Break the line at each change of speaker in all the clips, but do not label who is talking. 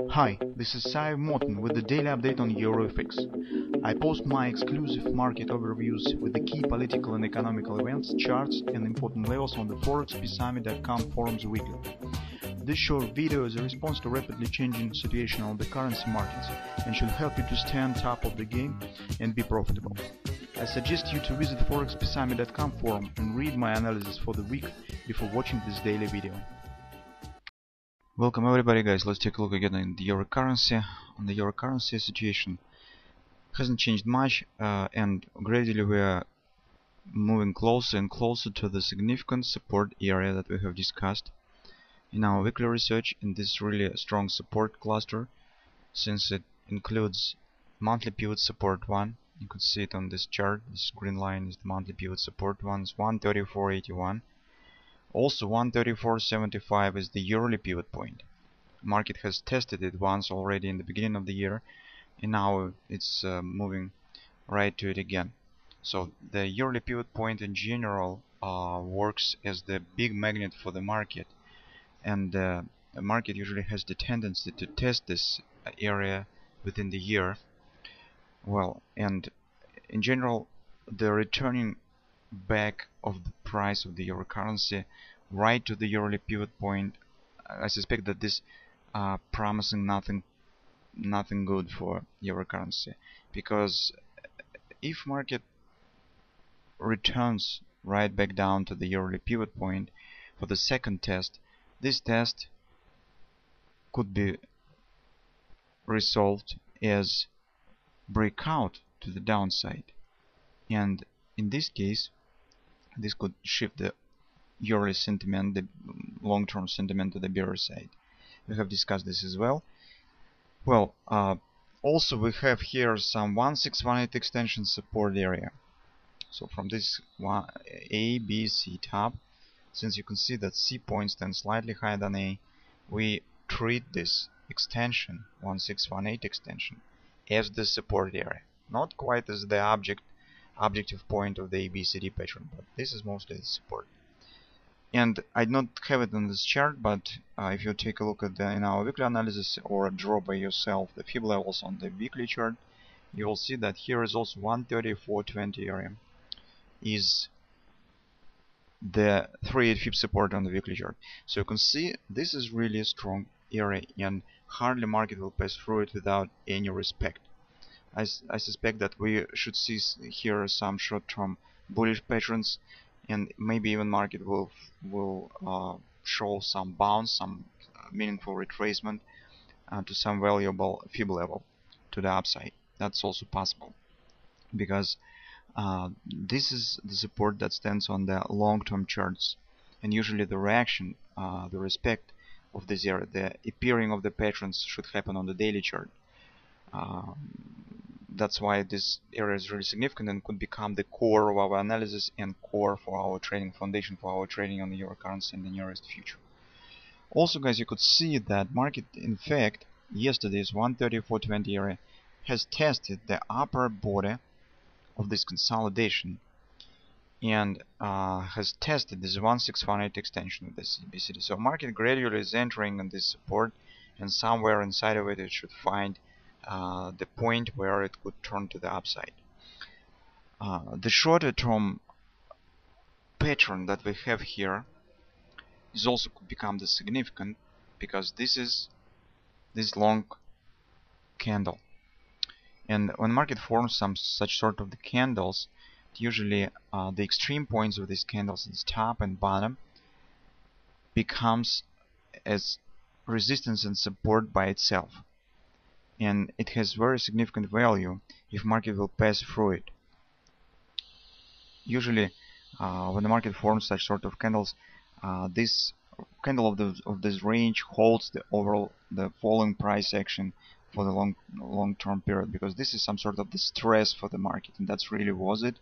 Hi, this is Sive Morten with the daily update on EuroFX. I post my exclusive market overviews with the key political and economical events, charts and important levels on the ForexPeaceArmy.com forums weekly. This short video is a response to rapidly changing situation on the currency markets and should help you to stay on top of the game and be profitable. I suggest you to visit ForexPeaceArmy.com forum and read my analysis for the week before watching this daily video. Welcome everybody, guys. Let's take a look again in the euro currency. On the euro currency situation hasn't changed much, and gradually we are moving closer and closer to the significant support area that we have discussed in our weekly research. And this is really a strong support cluster, since it includes monthly pivot support 1. You could see it on this chart. This green line is the monthly pivot support 1. It's 134.81. Also 134.75 is the yearly pivot point. Market has tested it once already in the beginning of the year, and now it's moving right to it again. So the yearly pivot point in general works as the big magnet for the market, and the market usually has the tendency to test this area within the year. Well, and in general, the returning back of the price of the euro currency right to the yearly pivot point, I suspect that this promising nothing good for euro currency, because if market returns right back down to the yearly pivot point for the second test, this test could be resolved as breakout to the downside, and in this case this could shift the yearly sentiment, the long-term sentiment, to the bearish side. We have discussed this as well. Well, also we have here some 1618 extension support area. So from this one, A, B, C top, since you can see that C point stands slightly higher than A, we treat this extension, 1618 extension, as the support area. Not quite as the objective point of the ABCD pattern, but this is mostly the support. And I don't have it on this chart, but if you take a look at in our weekly analysis or draw by yourself the fib levels on the weekly chart, you will see that here is also 134.20 area is the 38 fib support on the weekly chart. So you can see this is really a strong area, and hardly market will pass through it without any respect. I suspect that we should see here some short-term bullish patterns, and maybe even market will show some bounce, some meaningful retracement to some valuable fib level to the upside. That's also possible, because this is the support that stands on the long-term charts, and usually the reaction, the respect of this area, the appearing of the patterns should happen on the daily chart. That's why this area is really significant and could become the core of our analysis and core for our trading, foundation for our trading on the euro currency in the nearest future. Also, guys, you could see that market, in fact, yesterday's 134.20 area has tested the upper border of this consolidation and has tested this 1618 extension of this ABCD. So market gradually is entering on this support, and somewhere inside of it, it should find the point where it could turn to the upside. The shorter term pattern that we have here is also could become the significant, because this is this long candle, and when market forms some such sort of the candles, usually the extreme points of these candles, its top and bottom, becomes as resistance and support by itself, and it has very significant value if market will pass through it. Usually when the market forms such sort of candles, this candle of this range holds the overall falling price action for the long-term period, because this is some sort of the stress for the market, and that's really was it.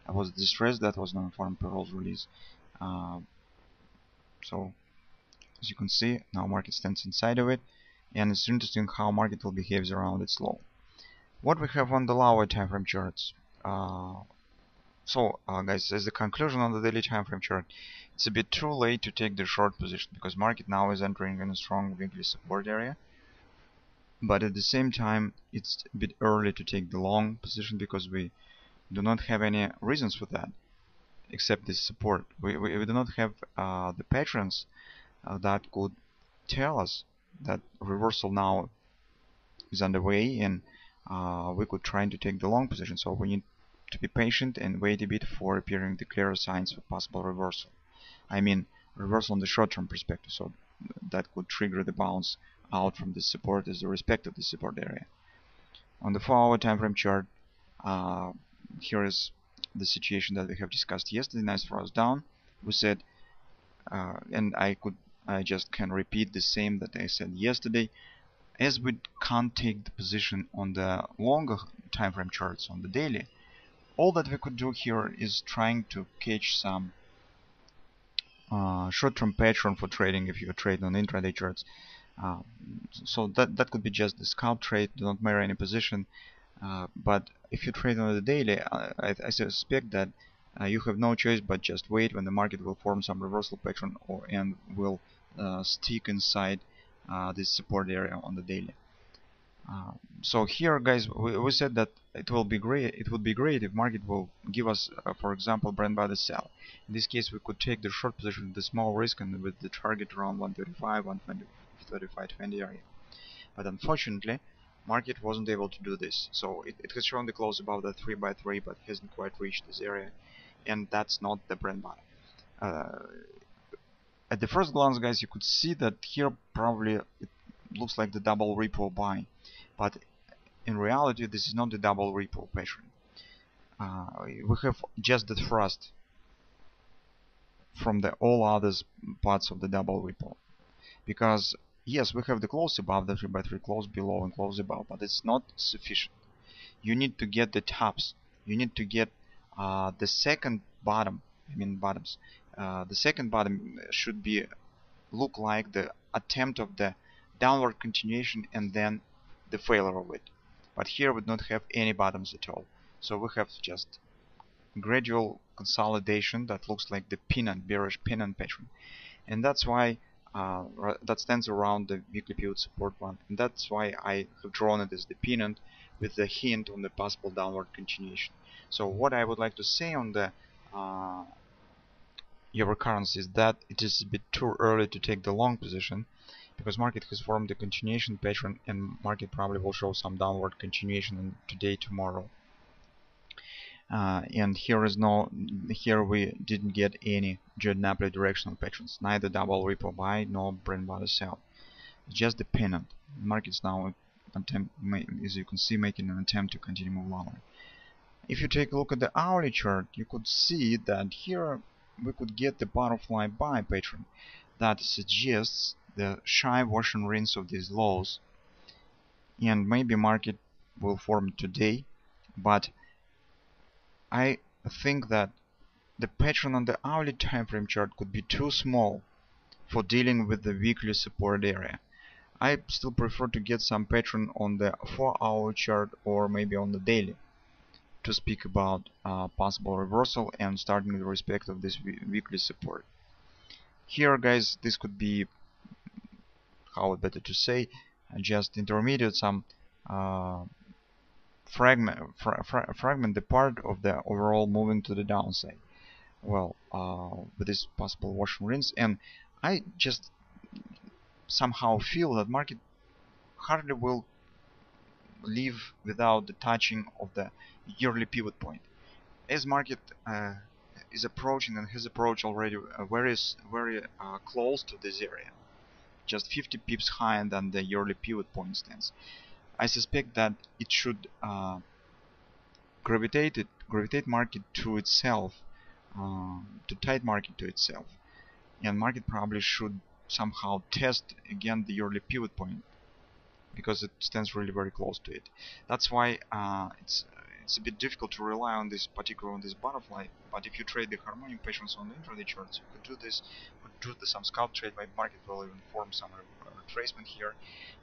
It was the stress that was non-farm payrolls release. So as you can see, now market stands inside of it, and it's interesting how market will behave around its low. What we have on the lower time frame charts. Guys, as the conclusion on the daily time frame chart, it's a bit too late to take the short position, because market now is entering in a strong weekly support area, but at the same time it's a bit early to take the long position because we do not have any reasons for that except this support. We do not have the patterns that could tell us that reversal now is underway and we could try to take the long position. So we need to be patient and wait a bit for appearing the clearer signs for possible reversal. I mean reversal on the short-term perspective, so that could trigger the bounce out from this support as a respect of the support area. On the 4-hour time frame chart, here is the situation that we have discussed yesterday. Nice for us down. We said, and I just can repeat the same that I said yesterday. As we can't take the position on the longer time frame charts on the daily, all that we could do here is trying to catch some short-term pattern for trading if you're trading on intraday charts. So that could be just the scalp trade, do not mirror any position. But if you trade on the daily, I suspect that you have no choice but just wait when the market will form some reversal pattern and will stick inside this support area on the daily. So here, guys, we said that it will be great. It would be great if market will give us, for example, brand by the sell. In this case, we could take the short position with the small risk and with the target around 135, 135.20 area. But unfortunately, market wasn't able to do this. So it has shown the close above the 3x3, but hasn't quite reached this area, and that's not the brand bottom. At the first glance, guys, you could see that here probably it looks like the double repo buy, but in reality this is not the double repo pattern. We have just the thrust from the all others parts of the double repo, because yes, we have the close above, the 3x3 close below and close above, but it's not sufficient. You need to get the tops, you need to get the second bottom, bottoms. The second bottom should be look like the attempt of the downward continuation and then the failure of it. But here we don't have any bottoms at all. So we have just gradual consolidation that looks like the pennant, bearish pennant pattern. And that's why that stands around the weekly pivot support one. And that's why I have drawn it as the pennant with the hint on the possible downward continuation. So what I would like to say on the euro currency is that it is a bit too early to take the long position, because market has formed a continuation pattern and market probably will show some downward continuation today, tomorrow. And here we didn't get any Jordan directional patterns, neither double repo buy nor brand bottom sell. It's just the pennant. Market's now as you can see, making an attempt to continue move lower. If you take a look at the hourly chart, you could see that here we could get the butterfly buy pattern that suggests the shy wash and rinse of these lows, and maybe market will form today, but I think that the pattern on the hourly time frame chart could be too small for dealing with the weekly support area. I still prefer to get some pattern on the 4-hour chart or maybe on the daily to speak about possible reversal and starting with respect of this weekly support. Here, guys, this could be, how better to say, just intermediate, some fragment the part of the overall moving to the downside. Well, with this possible wash and rinse, and I just somehow feel that market hardly will leave without the touching of the yearly pivot point, as market is approaching and has approached already very close to this area, just 50 pips higher than the yearly pivot point stands. I suspect that it should gravitate market to itself, to tight market to itself, and market probably should somehow test again the yearly pivot point, because it stands really very close to it. That's why it's a bit difficult to rely on this butterfly. But if you trade the harmonic patterns on the intraday charts, you could do this. Could do some scalp trade. By market will even form some retracement here.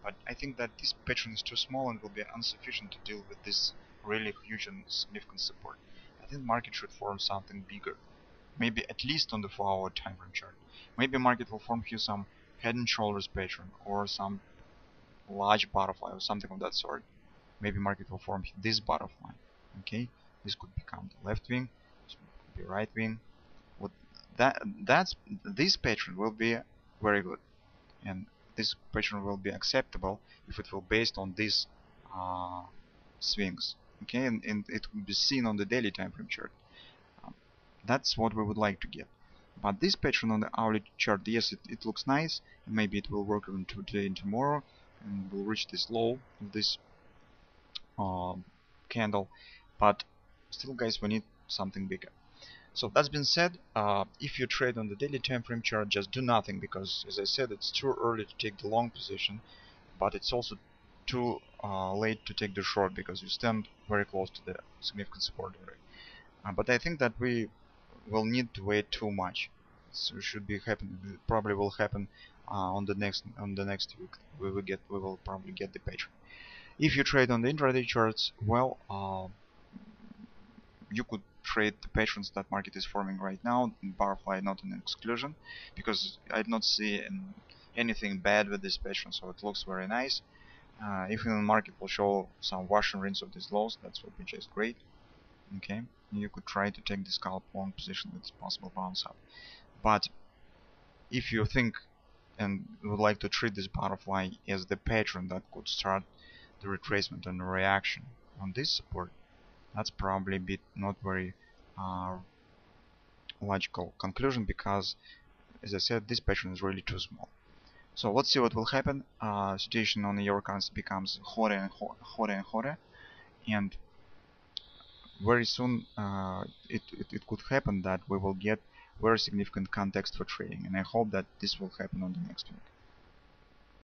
But I think that this pattern is too small and will be insufficient to deal with this really huge and significant support. I think market should form something bigger, maybe at least on the 4-hour time frame chart. Maybe market will form here some head and shoulders pattern or some large butterfly or something of that sort. Maybe market will form this butterfly. Okay, this could become the left wing, this could be right wing. What that's this pattern will be very good, and this pattern will be acceptable if it will based on these uh, swings. Okay, and it will be seen on the daily time frame chart. Um, that's what we would like to get. But this pattern on the hourly chart, yes, it looks nice. Maybe it will work even today and tomorrow, and will reach this low of this uh, candle. But still, guys, we need something bigger. So that's been said, if you trade on the daily time frame chart, just do nothing, because as I said, it's too early to take the long position, but it's also too late to take the short, because you stand very close to the significant support area. But I think that we will need to wait too much. So it should be happen. Probably will happen on the next week. We will probably get the pattern. If you trade on the intraday charts, well, you could trade the patterns that market is forming right now. Butterfly not an exclusion, because I do not see anything bad with this pattern, so it looks very nice. If the market will show some wash and rinse of these lows, that would be just great. Okay, you could try to take the scalp long position with possible bounce up. But if you think and would like to treat this butterfly as the pattern that could start the retracement and the reaction on this support, that's probably a bit not very uh, logical conclusion, because as I said, this pattern is really too small. So let's see what will happen. Situation on the EUR currency becomes hotter and hotter and hotter, and very soon it could happen that we will get very significant context for trading, and I hope that this will happen on the next week.